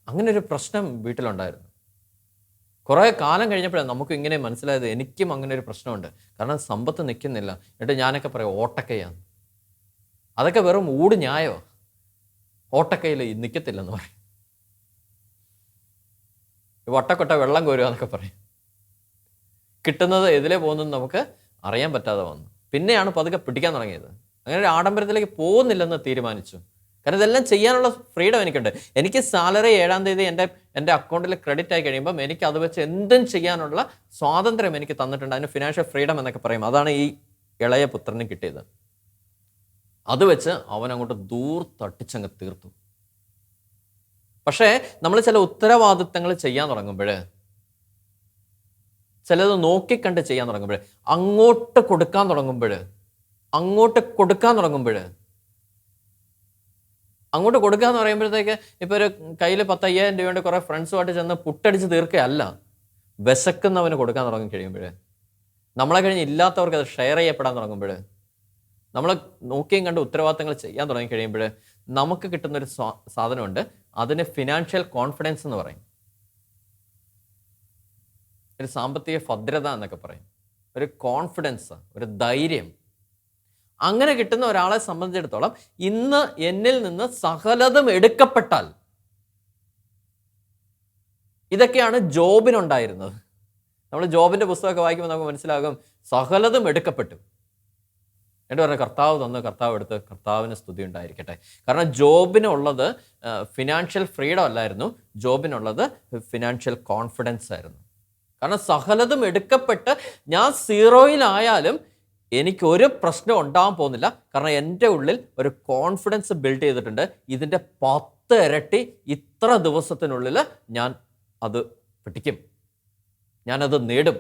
S1: അങ്ങനെ ഒരു പ്രശ്നം വീട്ടിലുണ്ടായിരുന്നു. കുറേ കാലം കഴിഞ്ഞപ്പോഴാണ് നമുക്ക് ഇങ്ങനെ മനസ്സിലായത്, എനിക്കും അങ്ങനെ ഒരു പ്രശ്നമുണ്ട്. കാരണം സമ്പത്ത് നിൽക്കുന്നില്ല. എന്നിട്ട് ഞാനൊക്കെ പറയും ഓട്ടക്കയാണ്. അതൊക്കെ വെറും ഊട് ന്യായോ, ഓട്ടക്കയിൽ നിൽക്കത്തില്ലെന്ന് പറയും. വട്ടക്കൊട്ട വെള്ളം കോരുക എന്നൊക്കെ പറയും. കിട്ടുന്നത് എതിലേ പോകുന്നത് നമുക്ക് അറിയാൻ പറ്റാതെ വന്നു. പിന്നെയാണ് പതുക്കെ പിടിക്കാൻ തുടങ്ങിയത്. അങ്ങനെ ഒരു ആഡംബരത്തിലേക്ക് പോകുന്നില്ലെന്ന് തീരുമാനിച്ചു. കാരണം ഇതെല്ലാം ചെയ്യാനുള്ള ഫ്രീഡം എനിക്കുണ്ട്. എനിക്ക് സാലറി 7-ാം തീയതി എൻ്റെ അക്കൗണ്ടിൽ ക്രെഡിറ്റ് ആയി കഴിയുമ്പം എനിക്ക് അത് വെച്ച് എന്തും ചെയ്യാനുള്ള സ്വാതന്ത്ര്യം എനിക്ക് തന്നിട്ടുണ്ട്. അതിന് ഫിനാൻഷ്യൽ ഫ്രീഡം എന്നൊക്കെ പറയും. അതാണ് ഈ ഇളയ പുത്രന് കിട്ടിയത്. അത് വെച്ച് അവൻ അങ്ങോട്ട് ദൂർത്തട്ടിച്ചങ്ങ് തീർത്തു. പക്ഷേ നമ്മൾ ചില ഉത്തരവാദിത്തങ്ങൾ ചെയ്യാൻ തുടങ്ങുമ്പോൾ, ചിലത് നോക്കിക്കണ്ട് ചെയ്യാൻ തുടങ്ങുമ്പോൾ, അങ്ങോട്ട് കൊടുക്കാൻ തുടങ്ങുമ്പോൾ അങ്ങോട്ട് കൊടുക്കുക എന്ന് പറയുമ്പോഴത്തേക്ക് ഇപ്പോൾ ഒരു കയ്യിൽ 10,000 രൂപയുടെ കുറേ ഫ്രണ്ട്സുമായിട്ട് ചെന്ന് പുട്ടടിച്ച് തീർക്കുകയല്ല. വിശക്കുന്നവന് കൊടുക്കാൻ തുടങ്ങി കഴിയുമ്പോൾ, നമ്മളെ കഴിഞ്ഞ് ഇല്ലാത്തവർക്ക് അത് ഷെയർ ചെയ്യപ്പെടാൻ തുടങ്ങുമ്പോൾ, നമ്മൾ നോക്കിയും കണ്ട് ഉത്തരവാദിത്തങ്ങൾ ചെയ്യാൻ തുടങ്ങി കഴിയുമ്പോൾ നമുക്ക് കിട്ടുന്നൊരു സാധനമുണ്ട്. അതിന് ഫിനാൻഷ്യൽ കോൺഫിഡൻസ് എന്ന് പറയും. ഒരു സാമ്പത്തിക ഭദ്രത എന്നൊക്കെ പറയും. ഒരു കോൺഫിഡൻസ്, ഒരു ധൈര്യം. അങ്ങനെ കിട്ടുന്ന ഒരാളെ സംബന്ധിച്ചിടത്തോളം ഇന്ന് എന്നിൽ നിന്ന് സകലതും എടുക്കപ്പെട്ടാൽ, ഇതൊക്കെയാണ് ജോബിനുണ്ടായിരുന്നത്. നമ്മൾ ജോബിൻ്റെ പുസ്തകമൊക്കെ വായിക്കുമ്പോൾ നമുക്ക് മനസ്സിലാകും സകലതും എടുക്കപ്പെട്ടു. എന്നിട്ട് പറഞ്ഞ കർത്താവ് തന്നു, കർത്താവ് എടുത്ത്, കർത്താവിന് സ്തുതി ഉണ്ടായിരിക്കട്ടെ. കാരണം ജോബിനുള്ളത് ഫിനാൻഷ്യൽ ഫ്രീഡം അല്ലായിരുന്നു, ജോബിനുള്ളത് ഫിനാൻഷ്യൽ കോൺഫിഡൻസ് ആയിരുന്നു. കാരണം സകലതും എടുക്കപ്പെട്ട് ഞാൻ 0-യിലായാലും എനിക്കൊരു പ്രശ്നം ഉണ്ടാകാൻ പോകുന്നില്ല. കാരണം എൻ്റെ ഉള്ളിൽ ഒരു കോൺഫിഡൻസ് ബിൽഡ് ചെയ്തിട്ടുണ്ട്. ഇതിൻ്റെ 10 ഇരട്ടി ഇത്ര ദിവസത്തിനുള്ളിൽ ഞാൻ അത് പിടിക്കും, ഞാനത് നേടും.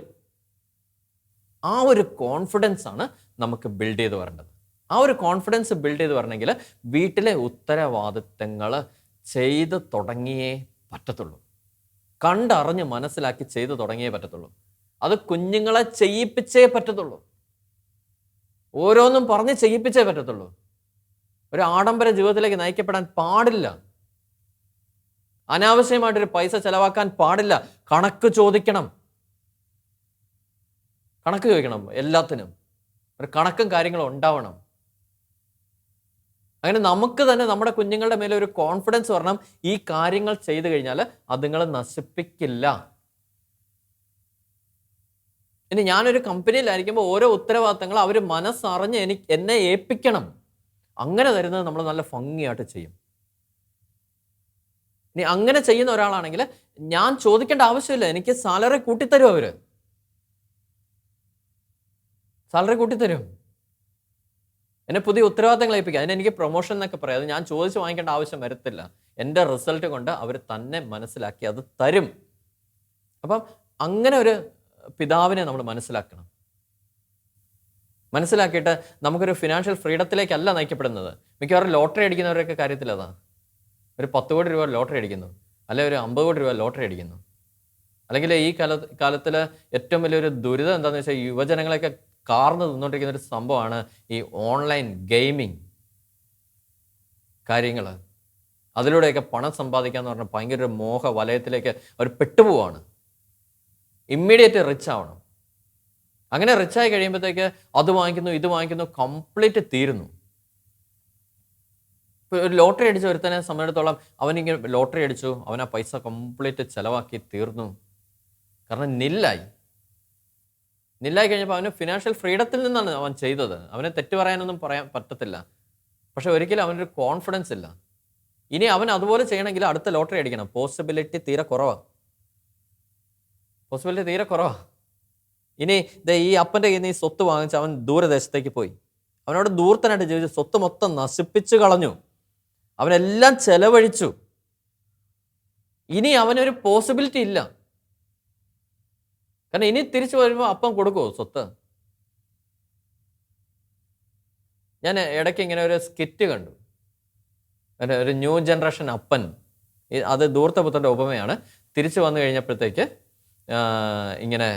S1: ആ ഒരു കോൺഫിഡൻസ് ആണ് നമുക്ക് ബിൽഡ് ചെയ്ത് വരേണ്ടത്. ആ ഒരു കോൺഫിഡൻസ് ബിൽഡ് ചെയ്ത് വരണമെങ്കിൽ വീട്ടിലെ ഉത്തരവാദിത്തങ്ങൾ ചെയ്ത് തുടങ്ങിയേ പറ്റത്തുള്ളൂ. കണ്ടറിഞ്ഞ് മനസ്സിലാക്കി ചെയ്ത് തുടങ്ങിയേ പറ്റത്തുള്ളൂ. അത് കുഞ്ഞുങ്ങളെ ചെയ്യിപ്പിച്ചേ പറ്റത്തുള്ളൂ. ഓരോന്നും പറഞ്ഞ് ചെയ്യിപ്പിച്ചേ പറ്റത്തുള്ളൂ. ഒരു ആഡംബര ജീവിതത്തിലേക്ക് നയിക്കപ്പെടാൻ പാടില്ല. അനാവശ്യമായിട്ടൊരു പൈസ ചെലവാക്കാൻ പാടില്ല. കണക്ക് ചോദിക്കണം. എല്ലാത്തിനും ഒരു കണക്കും കാര്യങ്ങളും ഉണ്ടാവണം. അങ്ങനെ നമുക്ക് തന്നെ നമ്മുടെ കുഞ്ഞുങ്ങളുടെ മേലെ ഒരു കോൺഫിഡൻസ് വരണം. ഈ കാര്യങ്ങൾ ചെയ്തു കഴിഞ്ഞാൽ അതുങ്ങൾ നശിപ്പിക്കില്ല. ഇനി ഞാനൊരു കമ്പനിയിലായിരിക്കുമ്പോൾ ഓരോ ഉത്തരവാദിത്തങ്ങൾ അവർ മനസ്സറിഞ്ഞ് എന്നെ ഏൽപ്പിക്കണം. അങ്ങനെ തരുന്നത് നമ്മൾ നല്ല ഭംഗിയായിട്ട് ചെയ്യും. ഇനി അങ്ങനെ ചെയ്യുന്ന ഒരാളാണെങ്കിൽ ഞാൻ ചോദിക്കേണ്ട ആവശ്യമില്ല. എനിക്ക് സാലറി കൂട്ടിത്തരും. അവർ സാലറി കൂട്ടിത്തരും. എന്നെ പുതിയ ഉത്തരവാദിത്തങ്ങൾ ഏൽപ്പിക്കുക. അതിനെനിക്ക് പ്രൊമോഷൻ എന്നൊക്കെ പറയാം. അത് ഞാൻ ചോദിച്ച് വാങ്ങിക്കേണ്ട ആവശ്യം വരത്തില്ല. എൻ്റെ റിസൾട്ട് കൊണ്ട് അവർ തന്നെ മനസ്സിലാക്കി അത് തരും. അപ്പം അങ്ങനെ ഒരു പിതാവിനെ നമ്മൾ മനസ്സിലാക്കിയിട്ട് നമുക്കൊരു ഫിനാൻഷ്യൽ ഫ്രീഡത്തിലേക്കല്ല നയിക്കപ്പെടുന്നത്. മിക്കവാറും ലോട്ടറി അടിക്കുന്നവരൊക്കെ കാര്യത്തിൽ അതാണ്. ഒരു 10 കോടി രൂപ ലോട്ടറി അടിക്കുന്നു, അല്ലെങ്കിൽ ഒരു 50 കോടി രൂപ ലോട്ടറി അടിക്കുന്നു. അല്ലെങ്കിൽ ഈ കാലത്തിൽ ഏറ്റവും വലിയൊരു ദുരിതം എന്താണെന്ന് വെച്ചാൽ യുവജനങ്ങളെയൊക്കെ കാർന്ന് തിന്നുകൊണ്ടിരിക്കുന്ന ഒരു സംഭവമാണ് ഈ ഓൺലൈൻ ഗെയിമിങ് കാര്യങ്ങൾ. അതിലൂടെയൊക്കെ പണം സമ്പാദിക്കാന്ന് പറഞ്ഞാൽ ഭയങ്കര ഒരു മോഹ വലയത്തിലേക്ക് അവർ പെട്ടുപോവാണ്. ഇമ്മീഡിയറ്റ് റിച്ച് ആവണം. അങ്ങനെ റിച്ചായി കഴിയുമ്പോഴത്തേക്ക് അത് വാങ്ങിക്കുന്നു, ഇത് വാങ്ങിക്കുന്നു, കംപ്ലീറ്റ് തീരുന്നു. ഇപ്പോൾ ഒരു ലോട്ടറി അടിച്ച ഒരുത്തനെ സംബന്ധിച്ചിടത്തോളം അവനിങ്ങനെ ലോട്ടറി അടിച്ചു, അവൻ ആ പൈസ കംപ്ലീറ്റ് ചിലവാക്കി തീർന്നു. കാരണം നില്ലായി കഴിഞ്ഞപ്പോൾ അവന് ഫിനാൻഷ്യൽ ഫ്രീഡത്തിൽ നിന്നാണ് അവൻ ചെയ്തത്. അവനെ തെറ്റ് പറയാനൊന്നും പറയാൻ പറ്റത്തില്ല. പക്ഷെ ഒരിക്കലും അവനൊരു കോൺഫിഡൻസ് ഇല്ല. ഇനി അവൻ അതുപോലെ ചെയ്യണമെങ്കിൽ അടുത്ത ലോട്ടറി അടിക്കണം. പോസിബിലിറ്റി തീരെ കുറവാണ്. ഇനി ഈ അപ്പൻ്റെ കയ്യിൽ നിന്ന് ഈ സ്വത്ത് വാങ്ങിച്ച് അവൻ ദൂരദേശത്തേക്ക് പോയി. അവനോട് ദൂരത്തനായിട്ട് ജീവിച്ച് സ്വത്ത് മൊത്തം നശിപ്പിച്ച് കളഞ്ഞു. അവനെല്ലാം ചെലവഴിച്ചു. ഇനി അവനൊരു പോസിബിലിറ്റി ഇല്ല. കാരണം ഇനി തിരിച്ചു വരുമ്പോൾ അപ്പം കൊടുക്കുമോ സ്വത്ത്? ഞാൻ ഇടയ്ക്ക് ഇങ്ങനെ ഒരു സ്കിറ്റ് കണ്ടു. ഒരു ന്യൂ ജനറേഷൻ അപ്പൻ, അത് ധൂർത്തപുത്രൻ്റെ ഉപമയാണ്. തിരിച്ചു വന്നു കഴിഞ്ഞപ്പോഴത്തേക്ക് ഇങ്ങനെ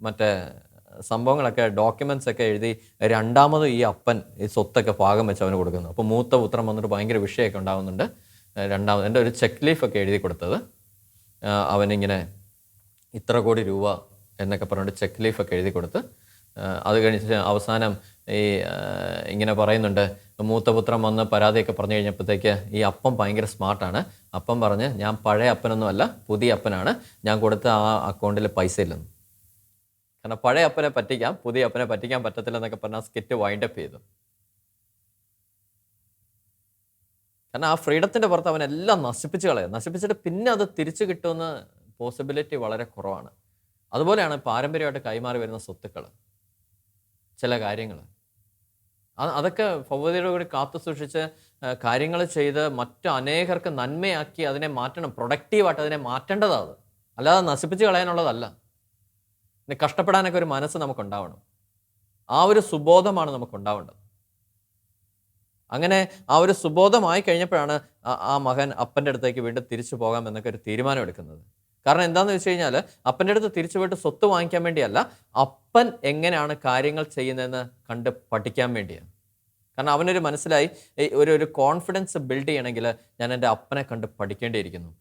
S1: മറ്റേ സംഭവങ്ങളൊക്കെ ഡോക്യുമെൻറ്റ്സ് ഒക്കെ എഴുതി രണ്ടാമത് ഈ അപ്പൻ ഈ സ്വത്തൊക്കെ ഭാഗം വെച്ച് അവന് കൊടുക്കുന്നു. അപ്പോൾ മൂത്ത പുത്രൻ വന്നിട്ട് ഭയങ്കര വിഷയമൊക്കെ ഉണ്ടാകുന്നുണ്ട്. രണ്ടാമത് എൻ്റെ ഒരു ചെക്ക് ലീഫൊക്കെ എഴുതി കൊടുത്തത് അവനിങ്ങനെ ഇത്ര കോടി രൂപ എന്നൊക്കെ പറഞ്ഞിട്ട് ചെക്ക് ലീഫൊക്കെ എഴുതി കൊടുത്ത് അത് കഴിഞ്ഞിട്ട് അവസാനം ഈ ഇങ്ങനെ പറയുന്നുണ്ട്, മൂത്തപുത്രൻ വന്ന് പരാതിയൊക്കെ പറഞ്ഞു കഴിഞ്ഞപ്പോഴത്തേക്ക് ഈ അപ്പം ഭയങ്കര സ്മാർട്ടാണ്. അപ്പം പറഞ്ഞ് ഞാൻ പഴയ അപ്പനൊന്നും അല്ല, പുതിയ അപ്പനാണ്, ഞാൻ കൊടുത്ത ആ അക്കൗണ്ടിൽ പൈസ ഇല്ലെന്ന്. കാരണം പഴയ അപ്പനെ പറ്റിക്കാം, പുതിയ അപ്പനെ പറ്റിക്കാൻ പറ്റത്തില്ല എന്നൊക്കെ പറഞ്ഞാൽ സ്കിറ്റ് വൈൻഡപ്പ് ചെയ്തു. കാരണം ആ ഫ്രീഡത്തിൻ്റെ പുറത്ത് അവനെല്ലാം നശിപ്പിച്ച് കളയും. നശിപ്പിച്ചിട്ട് പിന്നെ അത് തിരിച്ചു കിട്ടുമെന്ന് പോസിബിലിറ്റി വളരെ കുറവാണ്. അതുപോലെയാണ് പാരമ്പര്യമായിട്ട് കൈമാറി വരുന്ന സ്വത്തുക്കൾ, ചില കാര്യങ്ങൾ. അതൊക്കെ ഭൗതികതയുടെ കൂടി കാത്തു സൂക്ഷിച്ച് കാര്യങ്ങൾ ചെയ്ത് മറ്റു അനേകർക്ക് നന്മയാക്കി അതിനെ മാറ്റണം. പ്രൊഡക്റ്റീവായിട്ട് അതിനെ മാറ്റേണ്ടതാണ്, അല്ലാതെ നശിപ്പിച്ച് കളയാനുള്ളതല്ല. പിന്നെ കഷ്ടപ്പെടാനൊക്കെ ഒരു മനസ്സ് നമുക്കുണ്ടാവണം. ആ ഒരു സുബോധമാണ് നമുക്കുണ്ടാവേണ്ടത്. അങ്ങനെ ആ ഒരു സുബോധമായി കഴിഞ്ഞപ്പോഴാണ് ആ മകൻ അപ്പൻ്റെ അടുത്തേക്ക് വീണ്ടും തിരിച്ചു പോകാം എന്നൊക്കെ ഒരു തീരുമാനം എടുക്കുന്നത്. കാരണം എന്താണെന്ന് വെച്ച് കഴിഞ്ഞാൽ അപ്പൻ്റെ അടുത്ത് തിരിച്ചു പോയിട്ട് സ്വത്ത് വാങ്ങിക്കാൻ വേണ്ടിയല്ല, അപ്പൻ എങ്ങനെയാണ് കാര്യങ്ങൾ ചെയ്യുന്നതെന്ന് കണ്ട് പഠിക്കാൻ വേണ്ടിയാണ്. കാരണം അവനൊരു മനസ്സിലായി, ഒരു കോൺഫിഡൻസ് ബിൽഡ് ചെയ്യണമെങ്കിൽ ഞാൻ എൻ്റെ അപ്പനെ കണ്ട് പഠിക്കേണ്ടിയിരിക്കുന്നു.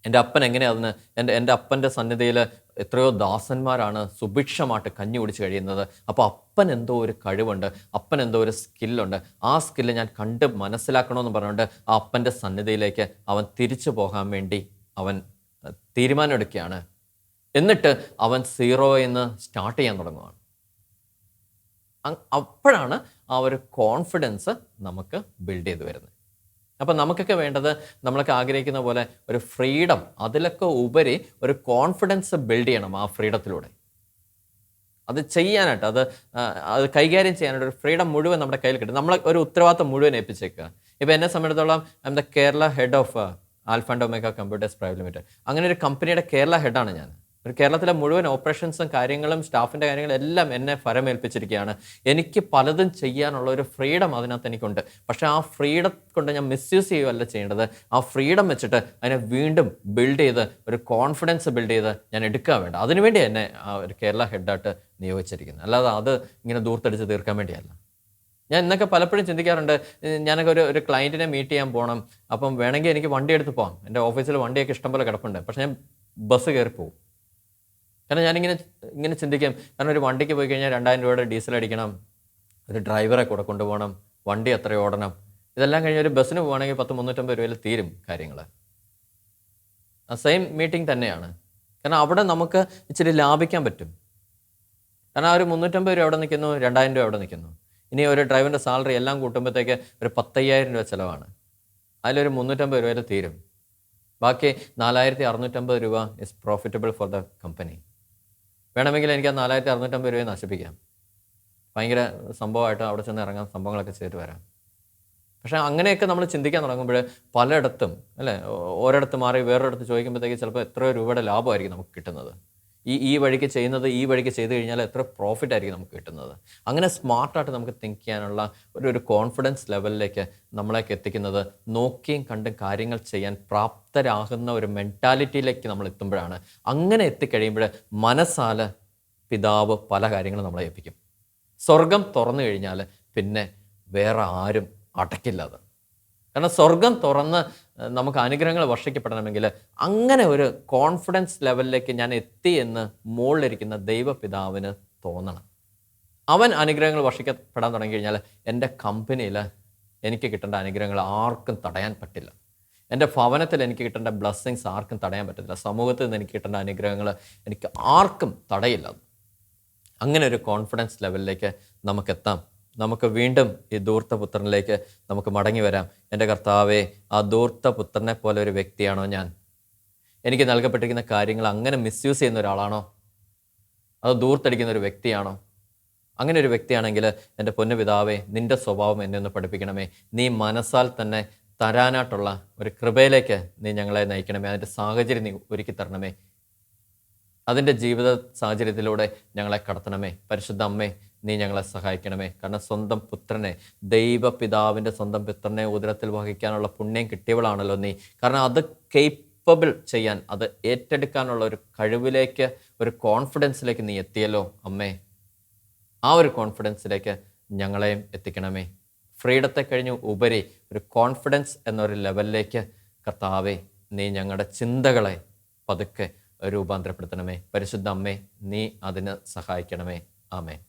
S1: എൻ്റെ അപ്പൻ എങ്ങനെയാണെന്ന്, എൻ്റെ അപ്പൻ്റെ സന്നിധിയിൽ എത്രയോ ദാസന്മാരാണ് സുഭിക്ഷമായിട്ട് കഞ്ഞി കുടിച്ച് കഴിയുന്നത്. അപ്പോൾ അപ്പൻ എന്തോ ഒരു കഴിവുണ്ട്, അപ്പൻ എന്തോ ഒരു സ്കില്ലുണ്ട്. ആ സ്കില്ല് ഞാൻ കണ്ട് മനസ്സിലാക്കണമെന്ന് പറഞ്ഞുകൊണ്ട് ആ അപ്പൻ്റെ സന്നിധിയിലേക്ക് അവൻ തിരിച്ചു പോകാൻ വേണ്ടി അവൻ തീരുമാനമെടുക്കുകയാണ്. എന്നിട്ട് അവൻ സീറോയിൽ നിന്ന് സ്റ്റാർട്ട് ചെയ്യാൻ തുടങ്ങുകയാണ്. അപ്പോഴാണ് ആ ഒരു കോൺഫിഡൻസ് നമുക്ക് ബിൽഡ് ചെയ്ത് വരുന്നത്. അപ്പം നമുക്കൊക്കെ വേണ്ടത്, നമ്മളൊക്കെ ആഗ്രഹിക്കുന്ന പോലെ ഒരു ഫ്രീഡം, അതിലൊക്കെ ഉപരി ഒരു കോൺഫിഡൻസ് ബിൽഡ് ചെയ്യണം. ആ ഫ്രീഡത്തിലൂടെ അത് ചെയ്യാനായിട്ട്, അത് കൈകാര്യം ചെയ്യാനായിട്ട് ഒരു ഫ്രീഡം മുഴുവൻ നമ്മുടെ കയ്യിൽ കിട്ടും. നമ്മളെ ഒരു ഉത്തരവാദിത്തം മുഴുവൻ ഏൽപ്പിച്ചേക്കുക. ഇപ്പോൾ എന്നെ സംബന്ധിച്ചിടത്തോളം I M the Kerala head of alpha and omega computers private limited. അങ്ങനെ ഒരു കമ്പനിയുടെ കേരള ഹെഡാണ് ഞാൻ. ഒരു കേരളത്തിലെ മുഴുവൻ ഓപ്പറേഷൻസും കാര്യങ്ങളും സ്റ്റാഫിൻ്റെ കാര്യങ്ങളും എല്ലാം എന്നെ ഫരമേൽപ്പിച്ചിരിക്കുകയാണ്. എനിക്ക് പലതും ചെയ്യാനുള്ള ഒരു ഫ്രീഡം അതിനകത്ത് എനിക്കുണ്ട്. പക്ഷേ ആ ഫ്രീഡം കൊണ്ട് ഞാൻ മിസ്യൂസ് ചെയ്യുകയല്ല ചെയ്യേണ്ടത്. ആ ഫ്രീഡം വെച്ചിട്ട് അതിനെ വീണ്ടും ബിൽഡ് ചെയ്ത് ഒരു കോൺഫിഡൻസ് ബിൽഡ് ചെയ്ത് ഞാൻ എടുക്കുക വേണ്ട. അതിനുവേണ്ടി എന്നെ ആ ഒരു കേരള ഹെഡായിട്ട് നിയോഗിച്ചിരിക്കുന്നത്, അല്ലാതെ അത് ഇങ്ങനെ ദൂർത്തടിച്ച് തീർക്കാൻ വേണ്ടിയല്ല. ഞാൻ ഇന്നൊക്കെ പലപ്പോഴും ചിന്തിക്കാറുണ്ട്, ഞാനൊക്കെ ഒരു ക്ലയൻറ്റിനെ മീറ്റ് ചെയ്യാൻ പോകണം, അപ്പം വേണമെങ്കിൽ എനിക്ക് വണ്ടി എടുത്ത് പോകാം. എൻ്റെ ഓഫീസിൽ വണ്ടിയൊക്കെ ഇഷ്ടംപോലെ കിടപ്പുണ്ട്. പക്ഷേ ഞാൻ ബസ് കയറി പോകും. കാരണം ഞാനിങ്ങനെ ചിന്തിക്കാം, കാരണം ഒരു വണ്ടിക്ക് പോയി കഴിഞ്ഞാൽ 2000 രൂപയുടെ ഡീസൽ അടിക്കണം, ഒരു ഡ്രൈവറെ കൂടെ കൊണ്ടുപോകണം, വണ്ടി എത്ര ഓടണം, ഇതെല്ലാം കഴിഞ്ഞ് ഒരു ബസ്സിന് പോകുകയാണെങ്കിൽ 350 രൂപയിൽ തീരും കാര്യങ്ങൾ. ആ സെയിം മീറ്റിംഗ് തന്നെയാണ്. കാരണം അവിടെ നമുക്ക് ഇച്ചിരി ലാഭിക്കാൻ പറ്റും. കാരണം ആ ഒരു 350 രൂപ എവിടെ നിൽക്കുന്നു, 2000 രൂപ എവിടെ നിൽക്കുന്നു. ഇനി ഒരു ഡ്രൈവറിൻ്റെ സാലറി എല്ലാം കൂട്ടുമ്പോഴത്തേക്ക് ഒരു 10,000 രൂപ ചിലവാണ്. അതിലൊരു 350 രൂപയിൽ തീരും. ബാക്കി 4650 രൂപ is profitable for the company. വേണമെങ്കിൽ എനിക്ക് ആ 4650 രൂപയെ നശിപ്പിക്കാം, ഭയങ്കര സംഭവമായിട്ട് അവിടെ ചെന്ന് ഇറങ്ങാൻ സംഭവങ്ങളൊക്കെ ചെയ്തിട്ട് വരാം. പക്ഷേ അങ്ങനെയൊക്കെ നമ്മൾ ചിന്തിക്കാൻ തുടങ്ങുമ്പോൾ പലയിടത്തും അല്ലേ, ഓരോടത്ത് മാറി വേറൊരിടത്ത് ചോദിക്കുമ്പോഴത്തേക്ക് ചിലപ്പോൾ എത്രയോ രൂപയുടെ ലാഭമായിരിക്കും നമുക്ക് കിട്ടുന്നത്. ഈ വഴിക്ക് ചെയ്യുന്നത് ഈ വഴിക്ക് ചെയ്ത് കഴിഞ്ഞാൽ എത്ര പ്രോഫിറ്റ് ആയിരിക്കും നമുക്ക് കിട്ടുന്നത്. അങ്ങനെ സ്മാർട്ടായിട്ട് നമുക്ക് തിങ്ക് ചെയ്യാനുള്ള ഒരു കോൺഫിഡൻസ് ലെവലിലേക്ക് നമ്മളേക്ക് എത്തിക്കുന്നത്, നോക്കിയും കണ്ടും കാര്യങ്ങൾ ചെയ്യാൻ പ്രാപ്തരാകുന്ന ഒരു മെൻറ്റാലിറ്റിയിലേക്ക് നമ്മൾ എത്തുമ്പോഴാണ്. അങ്ങനെ എത്തിക്കഴിയുമ്പോൾ മനസ്സാൽ പിതാവ് പല കാര്യങ്ങളും നമ്മളെ ഏൽപ്പിക്കും. സ്വർഗം തുറന്നു കഴിഞ്ഞാൽ പിന്നെ വേറെ ആരും അടയ്ക്കില്ല അത്. കാരണം സ്വർഗം തുറന്ന് നമുക്ക് അനുഗ്രഹങ്ങൾ വർഷിക്കപ്പെടണമെങ്കിൽ അങ്ങനെ ഒരു കോൺഫിഡൻസ് ലെവലിലേക്ക് ഞാൻ എത്തി എന്ന് മുകളിലിരിക്കുന്ന ദൈവപിതാവിന് തോന്നണം. അവൻ അനുഗ്രഹങ്ങൾ വർഷിക്കപ്പെടാൻ തുടങ്ങി കഴിഞ്ഞാൽ എൻ്റെ കമ്പനിയിൽ എനിക്ക് കിട്ടേണ്ട അനുഗ്രഹങ്ങൾ ആർക്കും തടയാൻ പറ്റില്ല. എൻ്റെ ഭവനത്തിൽ എനിക്ക് കിട്ടേണ്ട ബ്ലെസ്സിങ്സ് ആർക്കും തടയാൻ പറ്റത്തില്ല. സമൂഹത്തിൽ നിന്ന് എനിക്ക് കിട്ടേണ്ട അനുഗ്രഹങ്ങൾ എനിക്ക് ആർക്കും തടയില്ല. അങ്ങനെ ഒരു കോൺഫിഡൻസ് ലെവലിലേക്ക് നമുക്കെത്താം. നമുക്ക് വീണ്ടും ഈ ധൂർത്തപുത്രനിലേക്ക് നമുക്ക് മടങ്ങി വരാം. എൻ്റെ കർത്താവേ, ആ ധൂർത്തപുത്രനെ പോലെ ഒരു വ്യക്തിയാണോ ഞാൻ? എനിക്ക് നൽകപ്പെട്ടിരിക്കുന്ന കാര്യങ്ങൾ അങ്ങനെ മിസ്യൂസ് ചെയ്യുന്ന ഒരാളാണോ? അത് ധൂർത്തടിക്കുന്ന ഒരു വ്യക്തിയാണോ? അങ്ങനെ ഒരു വ്യക്തിയാണെങ്കിൽ എൻ്റെ പൊന്നു പിതാവേ, നിൻ്റെ സ്വഭാവം എന്നെ ഒന്ന് പഠിപ്പിക്കണമേ. നീ മനസ്സാൽ തന്നെ തരാനായിട്ടുള്ള ഒരു കൃപയിലേക്ക് നീ ഞങ്ങളെ നയിക്കണമേ. അതിൻ്റെ സാഹചര്യം നീ ഒരുക്കി തരണമേ. അതിൻ്റെ ജീവിത സാഹചര്യത്തിലൂടെ ഞങ്ങളെ കടത്തണമേ. പരിശുദ്ധ അമ്മേ, നീ ഞങ്ങളെ സഹായിക്കണമേ. കാരണം സ്വന്തം പുത്രനെ, ദൈവപിതാവിൻ്റെ സ്വന്തം പുത്രനെ ഉദരത്തിൽ വഹിക്കാനുള്ള പുണ്യം കിട്ടിയവളാണല്ലോ നീ. കാരണം അത് കേപ്പബിൾ ചെയ്യാൻ, അത് ഏറ്റെടുക്കാനുള്ള ഒരു കഴിവിലേക്ക്, ഒരു കോൺഫിഡൻസിലേക്ക് നീ എത്തിയല്ലോ അമ്മേ. ആ ഒരു കോൺഫിഡൻസിലേക്ക് ഞങ്ങളെയും എത്തിക്കണമേ. ഫ്രീഡത്തെ കഴിഞ്ഞ് ഉപരി ഒരു കോൺഫിഡൻസ് എന്നൊരു ലെവലിലേക്ക് കർത്താവേ, നീ ഞങ്ങളുടെ ചിന്തകളെ പതുക്കെ രൂപാന്തരപ്പെടുത്തണമേ. പരിശുദ്ധ അമ്മേ, നീ അതിന് സഹായിക്കണമേ. ആമേൻ.